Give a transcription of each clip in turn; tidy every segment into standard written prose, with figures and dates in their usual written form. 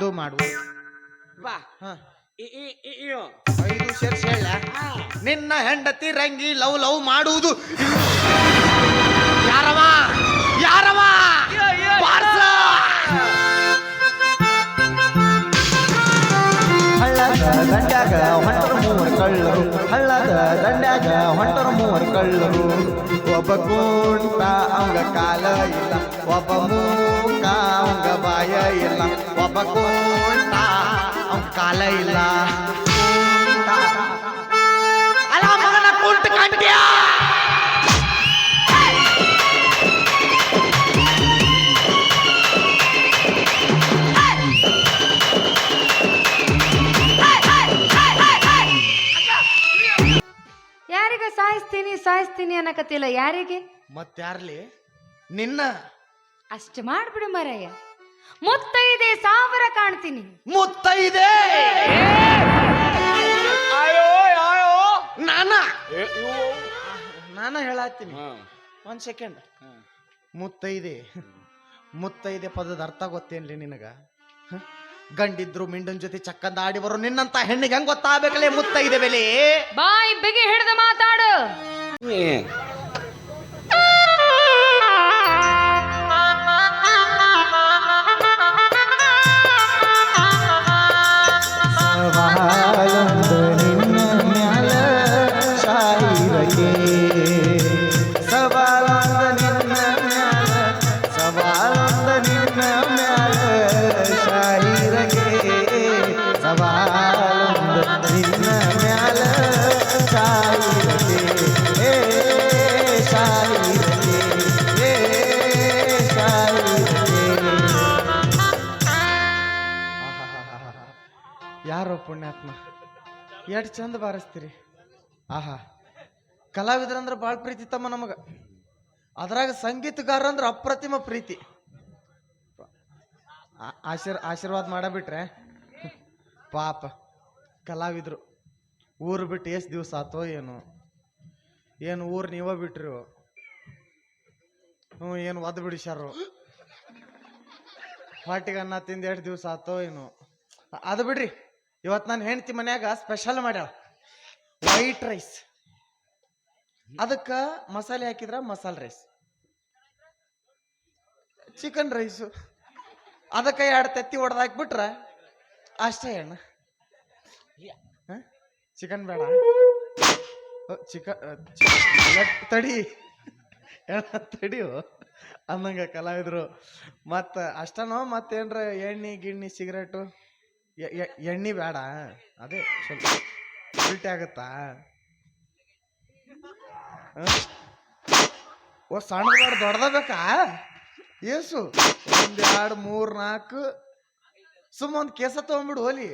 Love ಮಾಡುವುದು. ಬಾ ಹ 5 ಸೇರ್ಸಿ ಹೇಳ. ನಿನ್ನ ಹೆಂಡತಿ ರಂಗಿ ಲವ್ ಮಾಡುವುದು. ಯಾರವ ಯಾರವ ಹಳ್ಳದ ದಂಡ್ಯಾಗ ಹೊಂಟರು ಮೂವರು ಕಳ್ಳರು, ಹಳ್ಳದ ದಂಡ್ಯಾಗ ಹೊಂಟರು ಮೂವರು ಕಳ್ಳರು. ಒಬ್ಬ ಕುಂಟ ಅವಂಗ ಕಾಲ ಇಲ್ಲ, ಒಬ್ಬ ಮೂಕ ಅವಂಗ ಬಾಯ ಇಲ್ಲ. ಒಬ್ಬ ಕುಂಟ ಅವಂಗ ಕಾಲ ಇಲ್ಲ. ಅಲ್ಲ ಮಗನ ಕುಂಟ ಕಂಡ್ಯ. ಯಾರಿಗೆ ಸಾಯಿಸ್ತೀನಿ ಅನ್ನಕತ್ತಿಲ್ಲ, ಯಾರಿಗೆ? ಮತ್ತಾರ್ಲಿ ನಿನ್ನ. ಅಷ್ಟು ಮಾಡ್ಬಿಡು ಮರಯ್ಯ. ಮುತ್ತೈದೆ 1000 ಕಾಣ್ತೀನಿ. ಮುತ್ತೈದೆ ನಾನ ಹೇಳತ್ತೀನಿ. ಒಂದ್ ಸೆಕೆಂಡ್. ಮುತ್ತೈದೆ ಪದದ ಅರ್ಥ ಗೊತ್ತೇನ್ಲಿ ನಿನಗ? ಗಂಡಿದ್ರು ಮಿಂಡನ್ ಜೊತೆ ಚಕ್ಕಂದ ಆಡಿ ಬರೋ ನಿನ್ನಂತ ಹೆಣ್ಣಿಗೆ ಹೆಂಗ್ ಗೊತ್ತಾಗಬೇಕಲ್ಲೇ ಮುತ್ತೈದೆ ಬೆಲೆ? ಬಾಯ್ ಬಿಗಿ ಹಿಡಿದು ಮಾತಾಡು. ಯಾರೋ ಪುಣ್ಯಾತ್ಮ ಎಷ್ಟು ಚಂದ ಬಾರಿಸ್ತೀರಿ. ಆಹಾ, ಕಲಾವಿದ್ರಂದ್ರೆ ಭಾಳ ಪ್ರೀತಿ ತಮ್ಮ ನಮಗ. ಅದ್ರಾಗ ಸಂಗೀತಗಾರ ಅಂದ್ರೆ ಅಪ್ರತಿಮ ಪ್ರೀತಿ. ಆಶೀರ್ವಾದ ಮಾಡಬಿಟ್ರೆ ಪಾಪ ಕಲಾವಿದ್ರು ಊರು ಬಿಟ್ಟು ಎಷ್ಟು ದಿವಸ ಆತೋ ಏನು ಊರು ನೀವ ಬಿಟ್ರು. ಏನು ಒದ್ದು ಬಿಡಿಸ್ಯಾರು. ಹೊಟ್ಟಿಗೆ ಅನ್ನ ತಿಂದು ಎಷ್ಟು ದಿವಸ ಆತೋ ಅದು ಬಿಡ್ರಿ. ಇವತ್ತು ನಾನು ಹೆಂಡತಿ ಮನ್ಯಾಗ ಸ್ಪೆಷಲ್ ಮಾಡ್ಯಾಳ ವೈಟ್ ರೈಸ್. ಅದಕ್ಕೆ ಮಸಾಲೆ ಹಾಕಿದ್ರ ಮಸಾಲೆ ರೈಸ್, ಚಿಕನ್ ರೈಸು. ಅದಕ್ಕೆ 2 ತತ್ತಿ ಹೊಡೆದಾಕ್ಬಿಟ್ರ ಅಷ್ಟೇ ಅಣ್ಣ. ಚಿಕನ್ ಬೇಡ, ತಡಿಯೋ ಅನ್ನಂಗ ಕಲಾವಿದ್ರು. ಮತ್ತು ಅಷ್ಟನೋ ಮತ್ತೇನ್ರ ಎಣ್ಣೆ ಗಿಣ್ಣಿ ಸಿಗರೇಟು ಎಣ್ಣೆ ಬೇಡ. ಅದೇ ಸ್ವಲ್ಪ ಉಲ್ಟಿ ಆಗತ್ತಾ? ಸಣ್ಣ ಬೇಡ ದೊಡ್ಡದ ಬೇಕಾ? ಏಸು 1 2 3 4 ಸುಮ್ಮ ಒಂದು ಕೇಸ ತಗೊಂಡ್ಬಿಡು ಹೋಲಿ.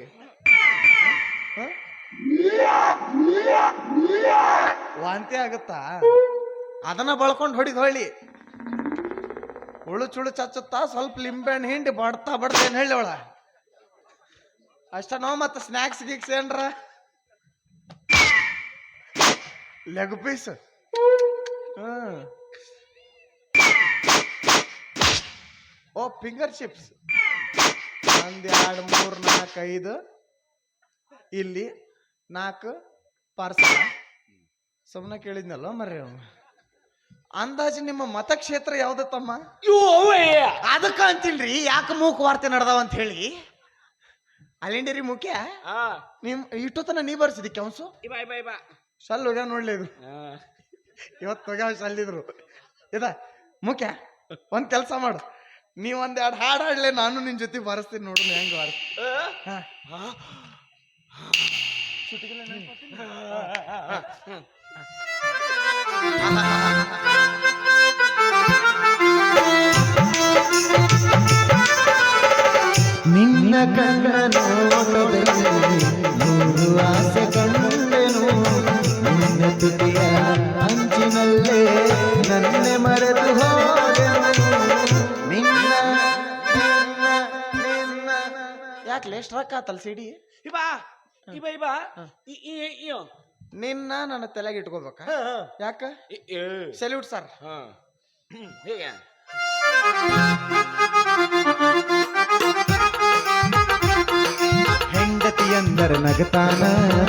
ವಾಂತಿ ಆಗುತ್ತಾ? ಅದನ್ನ ಬಳ್ಕೊಂಡು ಹೊಳಿ. ಉಳು ಚುಳು ಚಚ್ಚುತ್ತಾ ಸ್ವಲ್ಪ ಲಿಂಬೆಹಣ್ಣು ಹಿಂಡಿ ಬಡ್ತೇನೆ ಹೇಳಿ ಅವಳ. ಅಷ್ಟನೋ ಮತ್ತೆ ಸ್ನ್ಯಾಕ್ಸ್ ಗೀಕ್ಸ್ ಏನ್ರ ಲೆಗ್ ಪೀಸ್. ಓ ಫಿಂಗರ್ ಚಿಪ್ಸ್ 1 2 3 4 5 ಇಲ್ಲಿ 4 ಪಾರ್ಸಲ್. ಸುಮ್ಮನೆ ಕೇಳಿದ್ನಲ್ಲ ಮರ್ರಿ. ಅಂದಾಜು ನಿಮ್ಮ ಮತಕ್ಷೇತ್ರ ಯಾವ್ದು ತಮ್ಮ? ಅದಕ್ಕ ಅಂತಿಲ್ರಿ ಯಾಕೆ ಮೂಕ್ ವಾರ್ತೆ ನಡೆದಾವ ಅಂತ ಹೇಳಿ. ಅಲ್ಲಿಂಡಿರಿ ಮುಖ್ಯ ನಿಮ್ ಇಷ್ಟೊತ್ತನ ನೀ ಬರ್ಸಿದಿ ಕೆಲ್ಸು ಸಲ್ ಹೋಗ್ಯ ನೋಡ್ಲಿ. ಇದು ಇವತ್ತು ಹೋಗ್ಯಾವ ಸಲ್ಲಿದ್ರು. ಮುಖ್ಯ ಒಂದ್ ಕೆಲ್ಸ ಮಾಡು, ನೀವ್ 1 2 ಹಾಡು ಹಾಡ್ಲೆ, ನಾನು ನಿನ್ ಜೊತೆ ಬಾರಿಸ್ತೀನಿ. ನೋಡು ಹೆಂಗ ನಿನ್ನ ಕಣ್ಣ ನೋಟದಲ್ಲಿ 100 ಆಸೆ ಕಂಡೆನು. ನಿನ್ನ ತುಟಿಯ ಅಂಚಿನಲ್ಲೇ ನನ್ನೆ ಮರೆತು ಹೋದೆನು. ನಿನ್ನ ಯಾಕೆ ಸ್ಟ್ರಕ್ ಆತಲ್ ಸಿಡಿ? ನಿನ್ನ ನನ್ನ ತಲೆಗೆ ಇಟ್ಕೋಬೇಕಾ? ಯಾಕ? Salute sir. ಹೇಗೆ ನಗತಾನ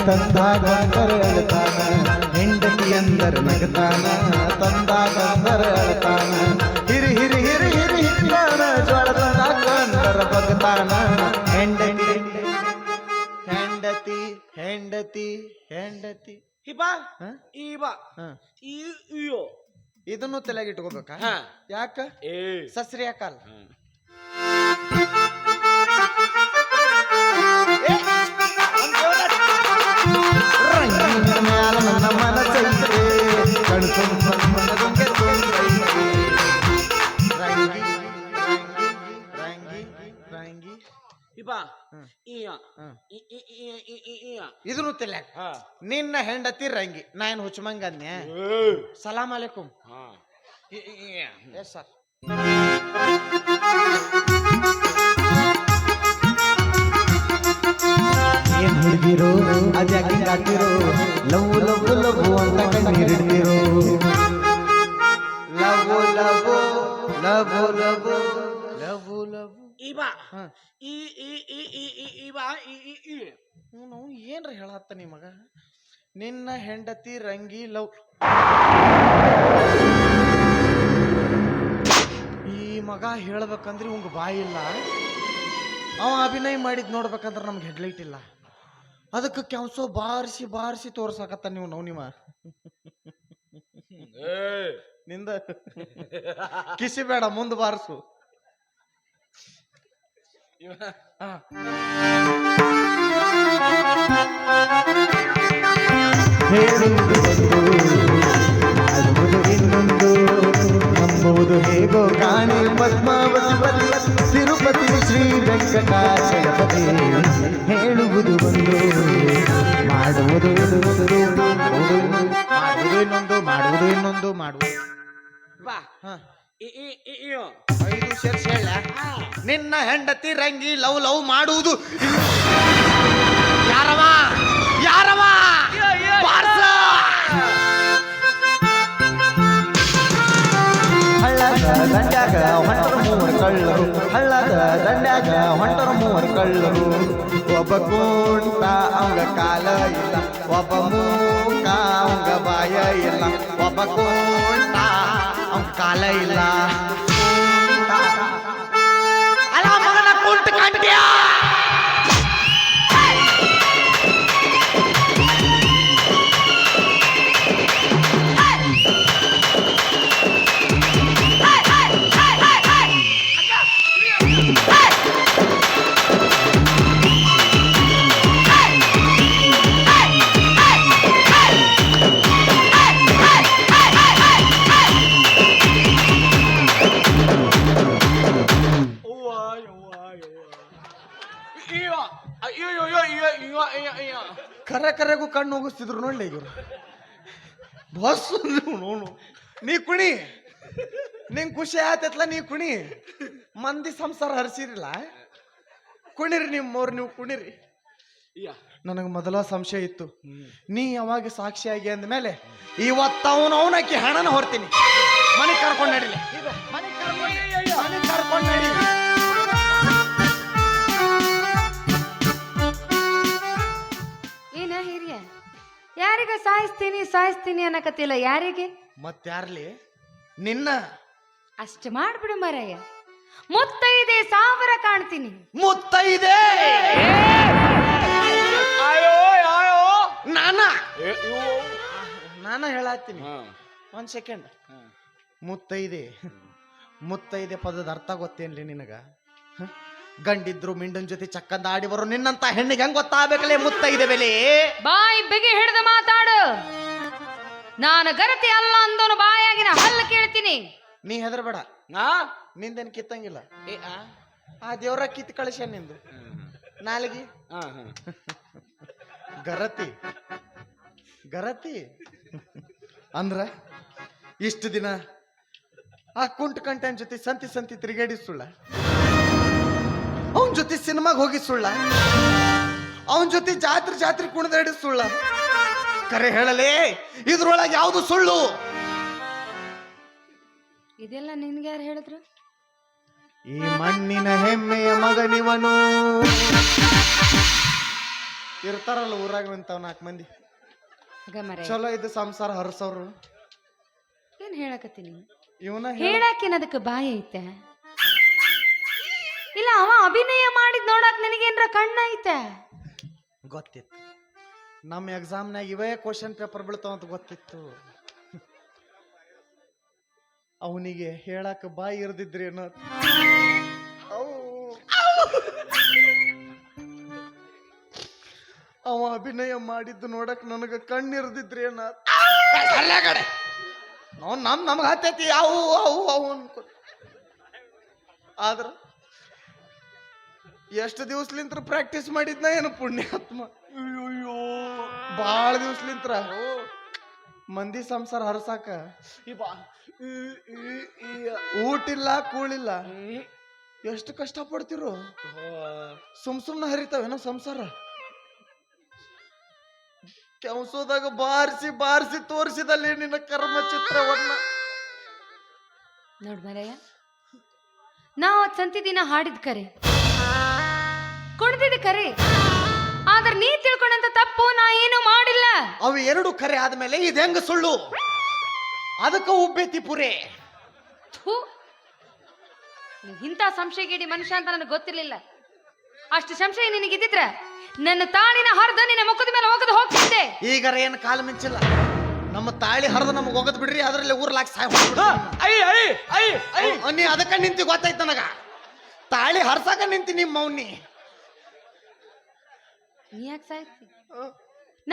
ತಂದಾಗ ಅಳತಾನ ಹೆಂಡತಿ ಅಂದರ ನಗತಾನ ತಂದಾಗ ಅಳತಾನ ಹಿರಿ ಹಿರಿ ಹಿರಿ ಹಿರಿ ಹಿರಿಯಾನ ಜ್ವಾಳದ ಕಂದರ ಬಗತಾನ ಹೆಂಡತಿ ಹೆಂಡತಿ ಹೆಂಡತಿ ಹೆಂಡತಿ ಹಿಬಾ ಹ? ಈಬಾ ಹ. ಈ ಇಯೋ ಇದನ್ನು ತಲೆಗೆ ಇಟ್ಕೋಬೇಕಾ ಹಾ. ಯಾಕ ಏ ಸಸ್ರಿಯ ಕಾಲ ರಂಗಿನ ಮ್ಯಾಲ ನನ್ನ ಮನಸ್ಸೈತೆ ಕಣ್ತು ಮನದೊಂಗೆ ತುಂಬೈತೆ ರಂಗಿ ರಂಗಿ ರಂಗಿ ರಂಗಿ ಹಿಬಾ ಹ. ಇಯ ಹ. ಇಯ ಇದನ್ನು ತಲೆಯಾಗ ಹಾ ನಿನ್ನ ಹೆಂಡತಿ ರಂಗಿ ನಾ ಏನು ಹುಚ್ಚಮಂಗನ್ಯ ಸಲಾಮ್ ಅಲೈಕುಂ ಹಾ ಎಸ್ ಸರ್ ಏನ್ ಹುಡುಗಿರು ಅದ್ಯಾಕೆ ಹಾಕಿರೋ ಲವ್ ಲವ್ ಲವ್ ಅಂತ ಕಣ್ಣೀರಿಡ್ತಿರೋ love love love love love love ಇಬಾ ಹ ಇಬಾ ಇ ನಾವು ಏನ್ರ ಹೇಳತ್ತ ನೀ ಮಗ ನಿನ್ನ ಹೆಂಡತಿ ರಂಗಿ ಲವ್ ಈ ಮಗ ಹೇಳ್ಬೇಕಂದ್ರೆ ಇವಂಗ ಬಾಯಿ ಇಲ್ಲ ಅವ ಅಭಿನಯ ಮಾಡಿದ್ ನೋಡ್ಬೇಕಂದ್ರೆ ನಮ್ಗೆ ಹೆಡ್ಲೈಟ್ ಇಲ್ಲ ಅದಕ್ಕೆ ಕೆಲ್ಸೋ ಬಾರಿಸಿ ಬಾರಿಸಿ ತೋರ್ಸಾಕತ್ತ ನೀವು ನಿಮ್ಮ ನಿಂದ ಕಿಸಿ ಬೇಡ ಮುಂದೆ ಬಾರಿಸು ಹಾ. ಹೇಳುವುದು ಒಂದು ಮಾಡುವುದು ಇನ್ನೊಂದು ನಂಬುವುದು ಹೇಗೋ ಕಾಣೆ ಪದ್ಮಾವತಿ ಬಲ್ಲ ತಿರುಪತಿ ಶ್ರೀ ವೆಂಕಟಾಚಲಪತಿ ಹೇಳುವುದು ಒಂದು ಮಾಡುವುದು ಮಾಡುವುದು ಇನ್ನೊಂದು ಮಾಡುವುದು ಬಾ ಹ. ಇಯೋ 5 ಸೇರ್ಸಿ ಹೇಳ ನಿನ್ನ ಹೆಂಡತಿ ರಂಗಿ ಲವ್ ಲವ್ ಮಾಡುವುದು ಯಾರವ ಯಾರವ ಬಾರ್ಸ! ಹಳ್ಳದ ದಂಡ್ಯಾಗ ಹೊಂಟರ ಮೂವರು ಕಳ್ಳರು ಹಳ್ಳದ ದಂಡ್ಯಾಗ ಹೊಂಟರ ಮೂವರು ಕಳ್ಳರು ಒಬ್ಬ ಕುಂಟ ಅವಂಗ ಕಾಲ ಇಲ್ಲ ಒಬ್ಬ ಮೂಕ ಅವಂಗ ಬಾಯ ಇಲ್ಲ ಒಬ್ಬ ಕುಂಟ ಅವಂಗ ಕಾಲ ಇಲ್ಲ ಅಲ್ಲ ಮಗನ ಕುಂಟ ಕಂಡ್ಯಾ ಕರೆ ಕರೆಗೂ ಕಣ್ಣು ಹೋಗಿಸ್ತಿದ್ರು ನೋಡ್ಲಿ ಇವರು ಬಸ್ ನೋನು ನೀ ಕುಣಿ ನಿಂಗೆ ಖುಷಿ ಆಯ್ತತ್ಲ ನೀ ಕುಣಿ ಮಂದಿ ಸಂಸಾರ ಹರಿಸಿರಿಲ್ಲ ಕುಣಿರಿ ನಿಮ್ಮವ್ರು ನೀವು ಕುಣಿರಿ ನನಗೆ ಮೊದಲ ಸಂಶಯ ಇತ್ತು ನೀ ಯಾವಾಗ ಸಾಕ್ಷಿಯಾಗಿ ಅಂದ್ಮೇಲೆ ಇವತ್ತು ಅವನಕ್ಕಿ ಹಣನ ಹೊರ್ತೀನಿ ಮನೆ ಕರ್ಕೊಂಡು ನಡಿಲಿ ಮನೆ ಕರ್ಕೊಂಡು ನಡಿ ಏನ ಹಿರಿಯ ಯಾರಿಗ ಸಾಯಿಸ್ತೀನಿ ಸಾಯಿಸ್ತೀನಿ ಅನ್ನಕತ್ತಿಲ್ಲ ಯಾರಿಗೆ ಮತ್ತಾರ್ಲಿ ನಿನ್ನ ಅಷ್ಟ ಮಾಡ್ಬಿಡು ಮರಯ್ಯ ಮುತ್ತೈದೆ ಸಾವಿರ ಕಾಣ್ತೀನಿ ಮುತ್ತೈದೆ ನಾನ ಹೇಳತ್ತೀನಿ ಒಂದ್ ಸೆಕೆಂಡ್ ಮುತ್ತೈದೆ ಮುತ್ತೈದೆ ಪದದ ಅರ್ಥ ಗೊತ್ತೇನ್ಲಿ ನಿನಗ ಹ? ಗಂಡಿದ್ರು ಮಿಂಡನ್ ಜೊತೆ ಚಕ್ಕಂದ ಆಡಿ ಬರೋ ನಿನ್ನಂತ ಹೆಣ್ಣಿಗೆ ಹೆಂಗ್ ಗೊತ್ತಾಗಬೇಕಲೇ ಮುತ್ತೈದೆ ಬೆಲೆ ಬಾಯಿ ಬಿಗಿ ಹಿಡಿದು ಮಾತಾಡು ನಾನು ಗರತಿ ಅಲ್ಲ ಅಂದೋನು ಬಾಯಾಗಿನ ಹಲ್ಲು ಕೇಳ್ತೀನಿ ನೀ ಹೆದರ್ಬೇಡ ನಿಂದೇನ್ ಕಿತ್ತಂಗಿಲ್ಲ ಆ ದೇವ್ರ ಕಿತ್ ಕಳಿಸ್ಯ ನಿಂದು ನಾಲ್ಗಿ ಗರತಿ ಗರತಿ ಅಂದ್ರ ಇಷ್ಟು ದಿನ ಆ ಕುಂಟ ಕಂಟನ್ ಜೊತೆ ಸಂತಿ ಸಂತಿ ತಿರುಗಾಡಿ ಸುಳ್ಳ ಅವನ್ ಜೊತೆ ಸಿನಿಮಾಗ್ ಹೋಗಿ ಸುಳ್ಳ ಅವನ್ ಜೊತೆ ಜಾತ್ರೆ ಕುಣಿದಾಡಿ ಸುಳ್ಳ ಕರೆ ಹೇಳಲೇ ಇದ್ರೊಳಗೆ ಯಾವುದು ಸುಳ್ಳು ಇದೆಲ್ಲ ನಿನ್ಗೆ ಯಾರು ಹೇಳಿದ್ರು ಈ ಮಣ್ಣಿನ ಹೆಮ್ಮೆಯ ಮಗನಿವನು ಇರ್ತಾರಲ್ಲ ಊರಾಗ ಇಂಥವ್ 4 ಮಂದಿ ಗಮರೆ ಚಲೋ ಇದ್ದು ಸಂಸಾರ ಹರ್ಸವ್ರು. ಏನ್ ಹೇಳಕತ್ತೀನಿ? ಇವನ ಹೇಳಾಕೇನದಕ್ಕೆ ಬಾಯಿ ಐತೆ? ಇಲ್ಲ ಅವ ಅಭಿನಯ ಮಾಡಿದ್ ನೋಡಕ್ ನಿನಗೇನ್ರ ಕಣ್ಣ ಐತೆ? ಗೊತ್ತಿತ್ತು, ನಮ್ಮ ಎಕ್ಸಾಮ್ನಾಗ ಇವೇ ಕ್ವಶನ್ ಪೇಪರ್ ಬೀಳ್ತಾವ ಅಂತ ಗೊತ್ತಿತ್ತು. ಅವನಿಗೆ ಹೇಳಾಕ ಬಾಯಿ ಇರ್ದಿದ್ರೇನು? ಅವ ಅಭಿನಯ ಮಾಡಿದ್ದು ನೋಡಕ್ ನನಗ ಕಣ್ಣಿರ್ದಿದ್ರೇನ? ನಮ್ಗೆ ಹತ್ತೈತಿ ಅವು ಅವು ಅವು ಅನ್ಕೊ. ಆದ್ರ ಎಷ್ಟು ದಿವ್ಸಲಿಂತ್ರ ಪ್ರಾಕ್ಟೀಸ್ ಮಾಡಿದ್ನ ಏನು ಪುಣ್ಯಾತ್ಮ. ಬಾಳ ದಿವ್ಸಲಿಂತ್ರ ಮಂದಿ ಸಂಸಾರ ಹರ್ಸಾಕ ಊಟಿಲ್ಲ ಕೂಳಿಲ್ಲ ಎಷ್ಟು ಕಷ್ಟ ಪಡ್ತಿರು. ಸುಮ್ನೆ ಹರಿತಾವೇನೋ ಸಂಸಾರ. ಕೆಲ್ಸೋದಾಗ ಬಾರಿಸಿ ಬಾರಿಸಿ ತೋರಿಸಿದಲ್ಲಿ ನಿನ್ನ ಕರ್ಮ ಚಿತ್ರವನ್ನ. ನೋಡ್ ಮರಯ್ಯ, ನಾವು ಸಂತಿ ದಿನ ಹಾಡಿದ್ ಕರೆ, ಕುಣಿದಿದ್ದ ಕರೆ, ಆದ್ರೆ ನೀ ತಿಳ್ಕೊಂಡಂತ ತಪ್ಪು ನಾ ಏನು ಮಾಡಿಲ್ಲ. ಅವು 2 ಕರೆ ಆದ್ಮೇಲೆ ಇದು ಹೆಂಗ ಸುಳ್ಳು? ಅದಕ್ಕ ಉಬ್ಬೆತಿ ಪುರೇ. ಇಂಥ ಸಂಶಯಗೇಡಿ ಮನುಷ್ಯ ಅಂತ ನನಗೆ ಗೊತ್ತಿರ್ಲಿಲ್ಲ. ಅಷ್ಟು ಸಂಶಯ ನಿನಗಿದ್ದಿದ್ರ ನನ್ನ ತಾಳಿನ ಹರಿದ ನಿನ್ನ ಮುಖದ ಮೇಲೆ ಹೋಗದು ಹೋಗ್ತಿದ್ದೆ. ಈಗಾರ ಏನು ಕಾಲು ಮಿಂಚಿಲ್ಲ. ನಮ್ಮ ತಾಳಿ ಹರಿದ ನಮಗೆ ಹೋಗದ್ ಬಿಡ್ರಿ, ಅದ್ರಲ್ಲಿ ಊರ್ಲಾಕ್ ಸಾಯ್ ನೀ ಅದಕ್ಕ ನಿಂತಿ ಗೊತ್ತಾಯ್ತ ನನಗ. ತಾಳಿ ಹರ್ಸಾಕ ನಿಂತಿ ನಿಮ್ಮ ಮೌನಿ. ನೀ ಯಾಕೆ ಸಾಯ್ತಿ?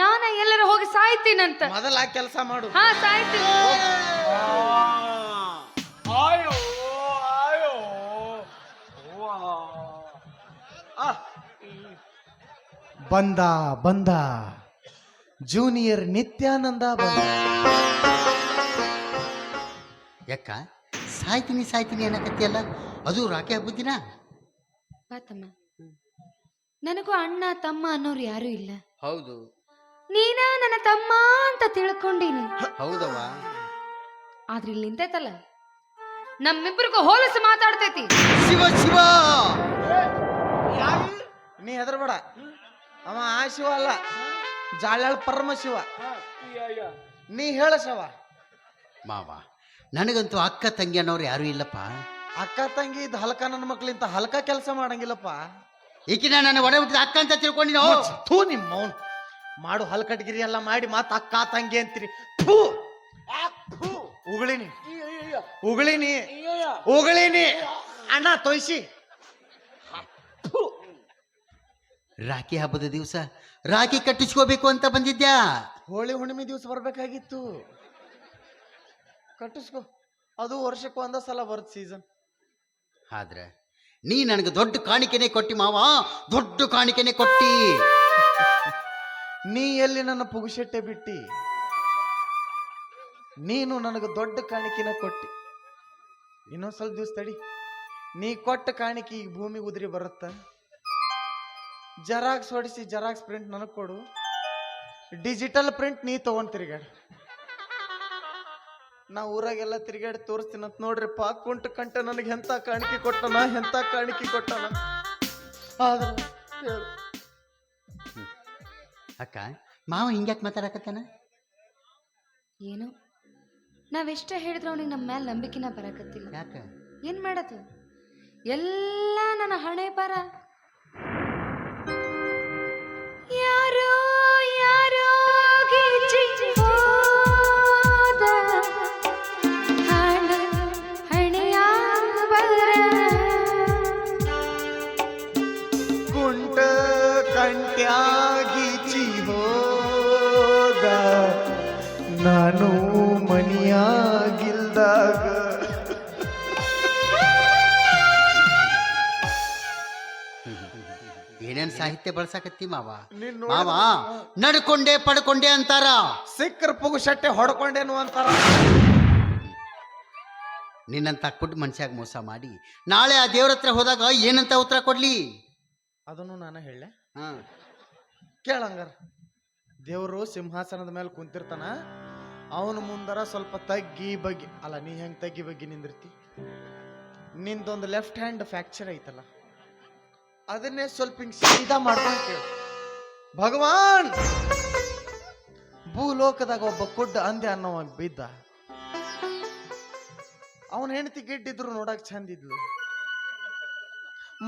ನಾನ ಎಲ್ಲರೂ ಹೋಗಿ ಸಾಯ್ತೀನಂತ. ಮೊದಲ ಕೆಲಸ ಮಾಡು. ಹಾ ಸಾಯ್ತೀನಿ. ಬಂದ ಬಂದ ಜೂನಿಯರ್ ನಿತ್ಯಾನಂದ ಬಂದ. ಯಾಕ ಸಾಯ್ತೀನಿ ಸಾಯ್ತೀನಿ ಅನ್ನಕತ್ತಿಯಲ್ಲ, ಅದು ರಾಕೆ ಹಬ್ಬದಿನ? ಬಾತಮ್ಮ, ನನಗೂ ಅಣ್ಣ ತಮ್ಮ ಅನ್ನೋರು ಯಾರು ಇಲ್ಲ. ಹೌದು, ನೀನ ನನ್ನ ತಮ್ಮ ಅಂತ ತಿಳ್ಕೊಂಡೀನಿ. ಹೌದವ್ವ. ಆದ್ರೆ ಇಲ್ಲಿ ನಿಂತೈತಲ್ಲ, ನಮ್ಮಿಬ್ಬರಿಗೂ ಹೋಲಿಸಿ ಮಾತಾಡ್ತೈತಿ. ಶಿವ ಶಿವ, ನೀ ಹೆದರ್ಬೇಡ. ಅವ ಆ ಶಿವ ಅಲ್ಲ, ಜಾಳ್ಯಾಳ ಪರಮ ಶಿವ. ನೀ ಹೇಳ ಶಿವ. ಮಾವ, ನನಗಂತೂ ಅಕ್ಕ ತಂಗಿ ಅನ್ನೋರು ಯಾರು ಇಲ್ಲಪ್ಪ. ಅಕ್ಕ ತಂಗಿ ಇದ್ದ ಹಲ್ಕ ನನ್ನ ಮಕ್ಳಿಂತ ಹಲ್ಕ ಕೆಲಸ ಮಾಡಂಗಿಲ್ಲಪ್ಪ. ಈಕಿನ ನನ್ನ ಒಡೆ ಹುಟ್ಟಿದ ಅಕ್ಕ ಅಂತ ತಿಳ್ಕೊಂಡಿನ. ಥೂ ನಿಮ್ಮ ಮೌನ್ ಮಾಡು ಹಲ್ಕಟ್ಗಿರಿ ಎಲ್ಲ ಮಾಡಿ ಮತ್ತ ಅಕ್ಕ ತಂಗಿ ಅಂತೀರಿ. ಥೂ ಉಗಳಿನಿ ಉಗಳಿನಿ ಉಗಳಿನಿ ಅಣ್ಣ ತೊಯ್ಸಿ. ರಾಖಿ ಹಬ್ಬದ ದಿವಸ ರಾಖಿ ಕಟ್ಟಿಸ್ಕೋಬೇಕು ಅಂತ ಬಂದಿದ್ಯಾ. ಹೋಳಿ ಹುಣ್ಣಿಮೆ ದಿವಸ ಬರ್ಬೇಕಾಗಿತ್ತು. ಕಟ್ಟಿಸ್ಕೊ, ಅದು ವರ್ಷಕ್ಕೆ 1 ಸಲ ಬರುತ್ತೆ ಸೀಸನ್. ಆದ್ರೆ ನೀ ನನಗೆ ದೊಡ್ಡ ಕಾಣಿಕೆನೆ ಕೊಟ್ಟಿ ಮಾವ, ದೊಡ್ಡ ಕಾಣಿಕೆನೆ ಕೊಟ್ಟಿ. ನೀ ಎಲ್ಲಿ ನನ್ನ ಪುಗುಶೆಟ್ಟೆ ಬಿಟ್ಟಿ? ನೀನು ನನಗೆ ದೊಡ್ಡ ಕಾಣಿಕೆನ ಕೊಟ್ಟಿ. ಇನ್ನೊಂದ್ ಸ್ವಲ್ಪ ದಿವಸ ತಡಿ, ನೀ ಕೊಟ್ಟ ಕಾಣಿಕೆ ಈಗ ಭೂಮಿ ಉದುರಿ ಬರುತ್ತ. ಜೆರಾಕ್ಸ್ ಹೊಡಿಸಿ ಜೆರಾಕ್ಸ್ ಪ್ರಿಂಟ್ ನನಗೆ ಕೊಡು, ಡಿಜಿಟಲ್ ಪ್ರಿಂಟ್ ನೀ ತಗೊಂಡ್ ತಿರ್ಗಾಡ. ನಾ ಊರಾಗೆಲ್ಲ ತಿರ್ಗಾಡಿ ತೋರಿಸ್ತೀನಂತ ನೋಡ್ರಿಪ್ಪ. ಕುಂಟ ಕಂಟ ನನಗೆ ಎಂತ ಕಾಣಿಕೆ ಕೊಟ್ಟನ, ಎಂತ ಕಾಣಿಕೆ ಕೊಟ್ಟನ. ಆದ್ರ ಹೇಳು ಅಕ್ಕ, ಮಾವ ಹಿಂಗ್ಯಾಕೆ ಮಾತಾಡಕತ್ತಾನ? ಏನು ನಾವೆಷ್ಟೇ ಹೇಳಿದ್ರು ಅವನಿಗೆ ನಮ್ಮ ಮೇಲೆ ನಂಬಿಕೆನ ಬರಕತ್ತಿಲ್ಲ. ಯಾಕ? ಏನ್ ಮಾಡದು? ಎಲ್ಲ ನನ್ನ ಹಣೆ ಬರ. ಯಾರೋ ಯಾರೋ ಗಿಚ್ಚಿ ಹೋದ ಹಣೆಯ ಬರ. ಕುಂಟ ಕಂಟ್ಯಾಗಿಚಿ ಹೋದ ನಾನು ಮನಿಯಾಗಿಲ್ದಾಗ. ಏನೇನ್ ಸಾಹಿತ್ಯ ಬಳಸಾಕತ್ತಿ ಮಾವ? ನೀನ್ ಮಾವ ನಡ್ಕೊಂಡೆ ಪಡ್ಕೊಂಡೆ ಅಂತಾರ, ಸಿಕ್ಕರ ಪುಗು ಶಟ್ಟೆ ಹೊಡ್ಕೊಂಡೇನು ಅಂತಾರ. ನಿನ್ನಂತ ಕುಡ್ ಮನುಷ್ಯಾಗ ಮೋಸ ಮಾಡಿ ನಾಳೆ ಆ ದೇವ್ರ ಹತ್ರ ಹೋದಾಗ ಏನಂತ ಉತ್ತರ ಕೊಡ್ಲಿ? ಅದನ್ನು ನಾನು ಹೇಳ ಹಾ, ಕೇಳಂಗಾರ. ದೇವರು ಸಿಂಹಾಸನದ ಮೇಲೆ ಕುಂತಿರ್ತಾನ, ಅವನ ಮುಂದರ ಸ್ವಲ್ಪ ತಗ್ಗಿ ಬಗ್ಗಿ. ಅಲ್ಲ, ನೀ ಹೆಂಗ್ ತಗ್ಗಿ ಬಗ್ಗಿ ನಿಂದಿರ್ತಿ? ನಿಂದೊಂದು ಲೆಫ್ಟ್ ಹ್ಯಾಂಡ್ ಫ್ರಾಕ್ಚರ್ ಐತಲ್ಲ, ಅದನ್ನೇ ಸ್ವಲ್ಪ ಹಿಂಗ್ ಸೀದಾ ಮಾಡ್ಕೊಂಡು ಕೇಳು. ಭಗವಾನ್ ಭೂಲೋಕದಾಗ ಒಬ್ಬ ಕುಡ್ಡ ಅಂದೆ ಅನ್ನವ ಬಿದ್ದ. ಅವನ ಹೆಂಡತಿ ಗಿಡ್ಡಿದ್ರು ನೋಡಕ್ ಚಂದಿದ್ಲು.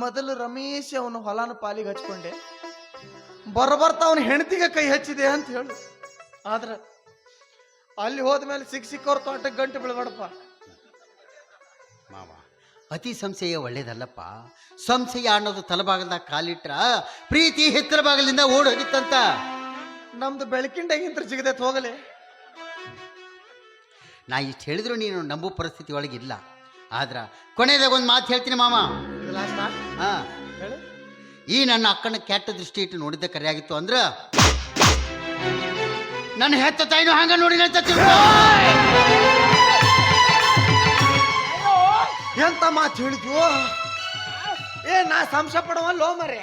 ಮೊದಲು ರಮೇಶ್ ಅವನ ಹೊಲನ ಪಾಲಿಗೆ ಹಚ್ಕೊಂಡೆ, ಬರ್ತಾ ಅವನ ಹೆಂಡತಿಗೆ ಕೈ ಹಚ್ಚಿದೆ ಅಂತ ಹೇಳು. ಆದ್ರ ಅಲ್ಲಿ ಹೋದ್ಮೇಲೆ ಸಿಕ್ಕವ್ರ ತೋಟಕ್ಕೆ ಗಂಟು ಬೀಳ್ಬೇಡಪ್ಪ. ಮಾವ, ಅತಿ ಸಂಶಯ ಒಳ್ಳೇದಲ್ಲಪ್ಪ. ಸಂಶಯ ಅನ್ನೋದು ತಲಭಾಗದಾಗ ಕಾಲಿಟ್ರ ಪ್ರೀತಿ ಹೆತ್ತರ ಭಾಗದಿಂದ ಓಡ್ ಹೋಗಿತ್ತಂತ. ನಮ್ದು ಬೆಳಕಿಂಡಾಗಿಂತ ಜಿಗದೈತ್ ಹೋಗಲೆ. ನಾ ಇಷ್ಟು ಹೇಳಿದ್ರು ನೀನು ನಂಬೋ ಪರಿಸ್ಥಿತಿ ಒಳಗಿಲ್ಲ. ಆದ್ರ ಕೊನೆಯದಾಗ ಒಂದು ಮಾತು ಹೇಳ್ತೀನಿ ಮಾಮ. ಹಾ, ಹೇಳು. ಈ ನನ್ನ ಅಕ್ಕನ ಕೆಟ್ಟ ದೃಷ್ಟಿ ಇಟ್ಟು ನೋಡಿದ್ದ ಕರೆಯಾಗಿತ್ತು ಅಂದ್ರ ನನ್ನ ಹೆತ್ತ ತಾಯಿನೂ ಹಂಗ ನೋಡಿ ಅಂತ ತಿಳ್ಕೊ. ಎಂತ ಮಾತು ಹೇಳಿದ್ವು? ನಾ ಸಂಶಯ ಪಡವಲ್ಲೋ ಮರೆ.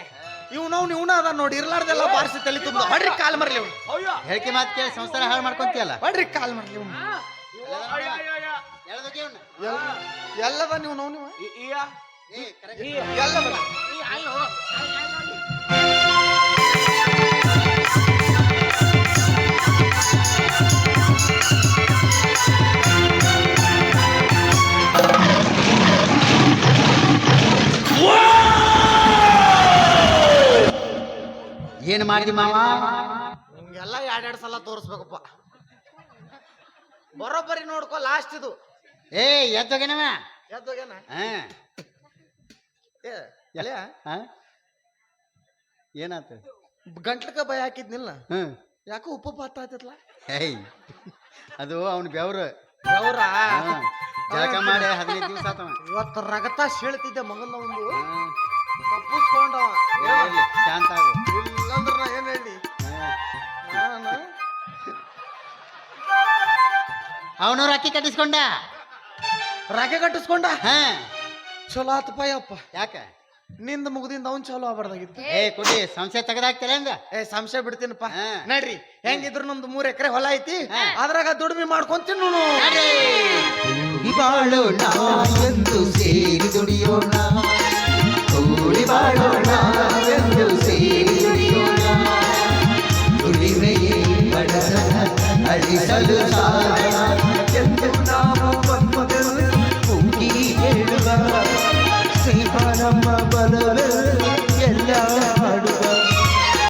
ಇವ್ನ ಅದ ನೋಡಿ, ಇರ್ಲಾರ್ದೆಲ್ಲ ಬಾರಿಸಿ ತಲೆ ತುಂಬ. ಹೊಡ್ರಿ ಕಾಲ್ ಮರ್ಲಿ ಅವ್ನು. ಹೇಳಿಕೆ ಮಾತು ಕೇಳಿ ಸಂಸಾರ ಹಾಳು ಮಾಡ್ಕೊಂತೀಯಲ್ಲ. ಹೊಡ್ರಿ ಕಾಲ್ ಮರ್ಲಿ ಅವ್ನು. ಎಲ್ಲದ ನೀವು ನಾವು ನೀವು ಎಲ್ಲದ ಏನು ಮಾಡಿದಿ ಮಾವ? ಹಿಂಗೆಲ್ಲ ಎರಡೆರಡು ಸಲ ತೋರಿಸ್ಬೇಕಪ್ಪ. ಬರೋಬ್ಬರಿ ನೋಡ್ಕೊ. ಲಾಸ್ಟ್ ಇದು ಎದ್ದೋಗೇನವ ಎದ್ದೋಗ್ಯಾನ. ಏನಾತ? ಗಂಟ್ಲಕ್ಕ ಭಯ ಹಾಕಿದ್ನಿಲ್ಲ, ಹ್ಮ್, ಯಾಕೋ ಉಪ್ಪು ಪಾತ ಆಯ್ತಲ್ಲ. ಏಯ್, ಅದು ಅವನ ಬೆವ್ರು. ಅವ್ರ ಜಳಕ ಮಾಡಿ 15 ದಿವಸ ಆತವ. ಇವತ್ತು ರಗತ ಸೀಳ್ತಿದ್ದೆ ಮಗನ ಒಂದು ತಪ್ಪಿಸ್ಕೊಂಡವ. ಶಾಂತ ಆಗು. ಇಲ್ಲಂದ್ರ ನಾ ಏನ್ ಹೇಳಿ, ಅವನು ರಾಖಿ ಕಟ್ಟಿಸ್ಕೊಂಡ. ರಾಕೆ ಕಟ್ಟಿಸ್ಕೊಂಡ. ಹಾ, ಚಲೋ ಆತಪ್ಪ. ಯಪ್ಪ, ಯಾಕ ನಿಂದ ಮುಗ್ದಿಂದ ಅವ್ನ್ ಚಲೋ ಆಗ್ಬಾರ್ದಾಗಿತ್ತು. ಕುಡಿ ಸಂಶಯ ತೆಗೆದಾಕ್ತಿಲ್ಲ ಹಂಗ. ಸಂಶಯ ಬಿಡ್ತೀನಪ್ಪ. ಹಾ. ನಡ್ರಿ, ಹೆಂಗಿದ್ರು ನಮ್ದು 3 ಎಕರೆ ಹೊಲ ಐತಿ, ಅದ್ರಾಗ ದುಡಿಮೆ ಮಾಡ್ಕೊಂತೀನಿ. ಬಾಳೋಣ ಎಂದು ಸೇರಿ ದುಡಿಯೋಣ, ಕೂಡಿ ಬಾಳೋಣ ಎಂದು ಸೇರಿ ದುಡಿಯೋಣ, ದುಡಿಮೆಯೇ ಬಡತನ ಅಳಿಸಲು ಸಾಧ್ಯ ಎಂದು